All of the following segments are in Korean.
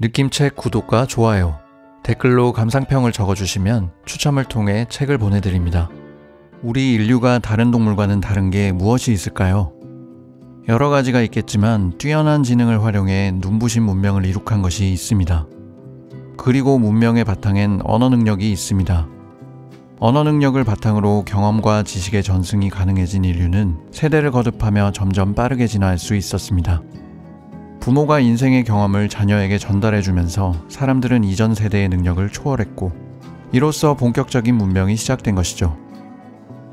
느낌책 구독과 좋아요, 댓글로 감상평을 적어주시면 추첨을 통해 책을 보내드립니다. 우리 인류가 다른 동물과는 다른 게 무엇이 있을까요? 여러 가지가 있겠지만 뛰어난 지능을 활용해 눈부신 문명을 이룩한 것이 있습니다. 그리고 문명의 바탕엔 언어 능력이 있습니다. 언어 능력을 바탕으로 경험과 지식의 전승이 가능해진 인류는 세대를 거듭하며 점점 빠르게 진화할 수 있었습니다. 부모가 인생의 경험을 자녀에게 전달해주면서 사람들은 이전 세대의 능력을 초월했고, 이로써 본격적인 문명이 시작된 것이죠.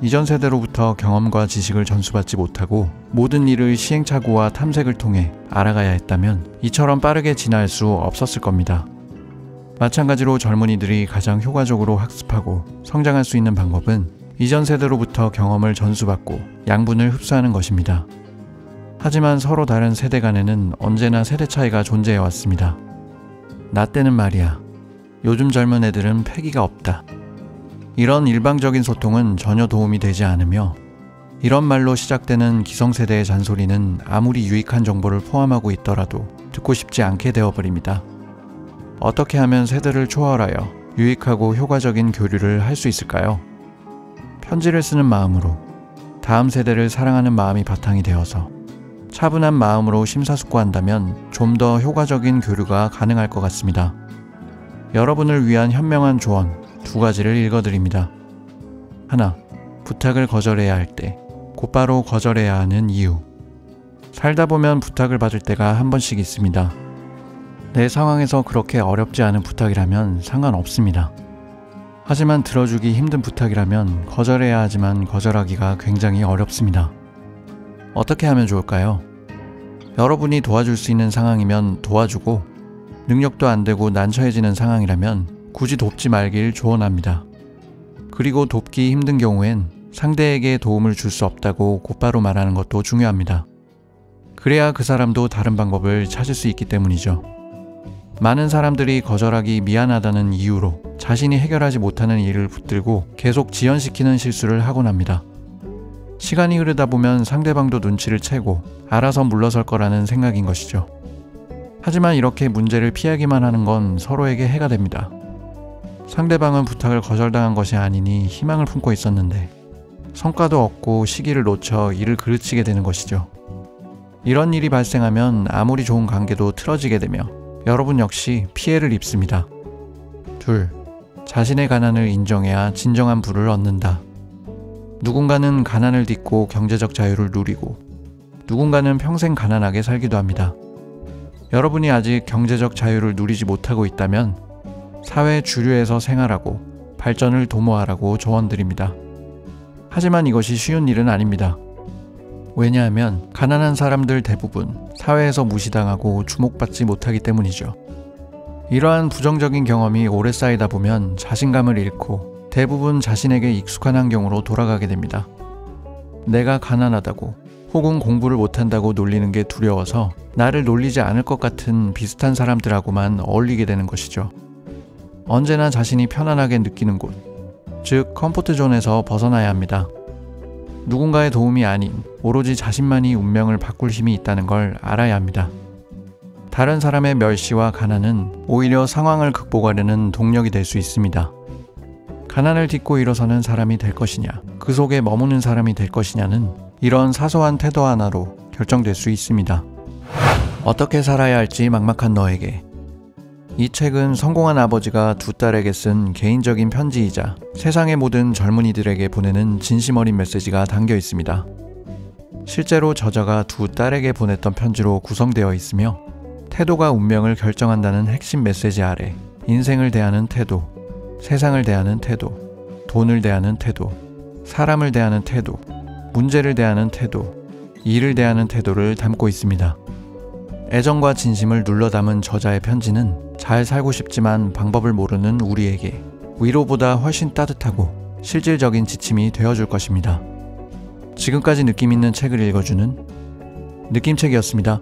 이전 세대로부터 경험과 지식을 전수받지 못하고 모든 일을 시행착오와 탐색을 통해 알아가야 했다면 이처럼 빠르게 진화할 수 없었을 겁니다. 마찬가지로 젊은이들이 가장 효과적으로 학습하고 성장할 수 있는 방법은 이전 세대로부터 경험을 전수받고 양분을 흡수하는 것입니다. 하지만 서로 다른 세대 간에는 언제나 세대 차이가 존재해왔습니다. 나 때는 말이야, 요즘 젊은 애들은 패기가 없다. 이런 일방적인 소통은 전혀 도움이 되지 않으며, 이런 말로 시작되는 기성세대의 잔소리는 아무리 유익한 정보를 포함하고 있더라도 듣고 싶지 않게 되어버립니다. 어떻게 하면 세대를 초월하여 유익하고 효과적인 교류를 할 수 있을까요? 편지를 쓰는 마음으로, 다음 세대를 사랑하는 마음이 바탕이 되어서 차분한 마음으로 심사숙고한다면 좀 더 효과적인 교류가 가능할 것 같습니다. 여러분을 위한 현명한 조언 2가지를 읽어드립니다. 하나, 부탁을 거절해야 할 때 곧바로 거절해야 하는 이유. 살다 보면 부탁을 받을 때가 한 번씩 있습니다. 내 상황에서 그렇게 어렵지 않은 부탁이라면 상관없습니다. 하지만 들어주기 힘든 부탁이라면 거절해야 하지만 거절하기가 굉장히 어렵습니다. 어떻게 하면 좋을까요? 여러분이 도와줄 수 있는 상황이면 도와주고, 능력도 안 되고 난처해지는 상황이라면 굳이 돕지 말길 조언합니다. 그리고 돕기 힘든 경우엔 상대에게 도움을 줄 수 없다고 곧바로 말하는 것도 중요합니다. 그래야 그 사람도 다른 방법을 찾을 수 있기 때문이죠. 많은 사람들이 거절하기 미안하다는 이유로 자신이 해결하지 못하는 일을 붙들고 계속 지연시키는 실수를 하곤 합니다. 시간이 흐르다 보면 상대방도 눈치를 채고 알아서 물러설 거라는 생각인 것이죠. 하지만 이렇게 문제를 피하기만 하는 건 서로에게 해가 됩니다. 상대방은 부탁을 거절당한 것이 아니니 희망을 품고 있었는데 성과도 없고 시기를 놓쳐 일을 그르치게 되는 것이죠. 이런 일이 발생하면 아무리 좋은 관계도 틀어지게 되며 여러분 역시 피해를 입습니다. 2. 자신의 가난을 인정해야 진정한 부를 얻는다. 누군가는 가난을 딛고 경제적 자유를 누리고, 누군가는 평생 가난하게 살기도 합니다. 여러분이 아직 경제적 자유를 누리지 못하고 있다면 사회 주류에서 생활하고 발전을 도모하라고 조언드립니다. 하지만 이것이 쉬운 일은 아닙니다. 왜냐하면 가난한 사람들 대부분 사회에서 무시당하고 주목받지 못하기 때문이죠. 이러한 부정적인 경험이 오래 쌓이다 보면 자신감을 잃고 대부분 자신에게 익숙한 환경으로 돌아가게 됩니다. 내가 가난하다고 혹은 공부를 못한다고 놀리는 게 두려워서 나를 놀리지 않을 것 같은 비슷한 사람들하고만 어울리게 되는 것이죠. 언제나 자신이 편안하게 느끼는 곳, 즉 컴포트존에서 벗어나야 합니다. 누군가의 도움이 아닌 오로지 자신만이 운명을 바꿀 힘이 있다는 걸 알아야 합니다. 다른 사람의 멸시와 가난은 오히려 상황을 극복하려는 동력이 될 수 있습니다. 가난을 딛고 일어서는 사람이 될 것이냐, 그 속에 머무는 사람이 될 것이냐는 이런 사소한 태도 하나로 결정될 수 있습니다. 어떻게 살아야 할지 막막한 너에게. 이 책은 성공한 아버지가 2 딸에게 쓴 개인적인 편지이자 세상의 모든 젊은이들에게 보내는 진심 어린 메시지가 담겨 있습니다. 실제로 저자가 2 딸에게 보냈던 편지로 구성되어 있으며, 태도가 운명을 결정한다는 핵심 메시지 아래 인생을 대하는 태도, 세상을 대하는 태도, 돈을 대하는 태도, 사람을 대하는 태도, 문제를 대하는 태도, 일을 대하는 태도를 담고 있습니다. 애정과 진심을 눌러 담은 저자의 편지는 잘 살고 싶지만 방법을 모르는 우리에게 위로보다 훨씬 따뜻하고 실질적인 지침이 되어줄 것입니다. 지금까지 느낌 있는 책을 읽어주는 느낌책이었습니다.